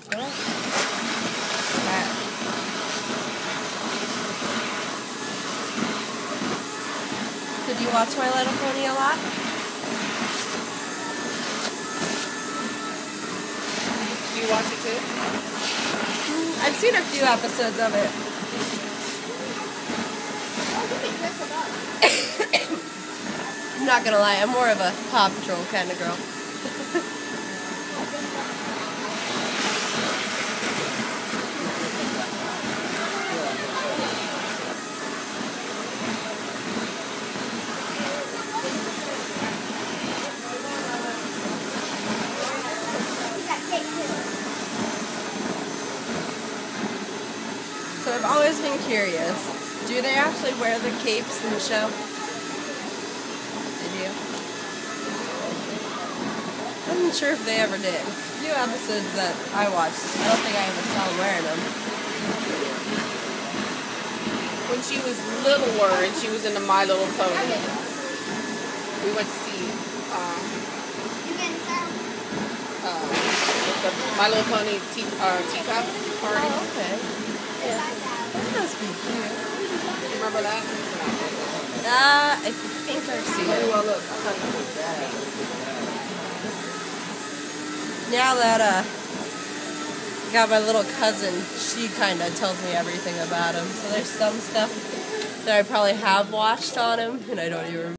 Okay. Did you watch My Little Pony a lot? Do you watch it too? I've seen a few episodes of it. I'm not gonna lie, I'm more of a Paw Patrol kind of girl. So I've always been curious. Do they actually wear the capes in the show? They do. I wasn't sure if they ever did. A few episodes that I watched, I don't think I ever saw them wearing them. When she was littler and she was in the My Little Pony, we went to see the My Little Pony teacup party. Oh, okay. Yeah. That must be cute. You remember that? I think I've seen it. Well, look. Now that I got my little cousin, she kind of tells me everything about him. So there's some stuff that I probably have watched on him, and I don't even remember.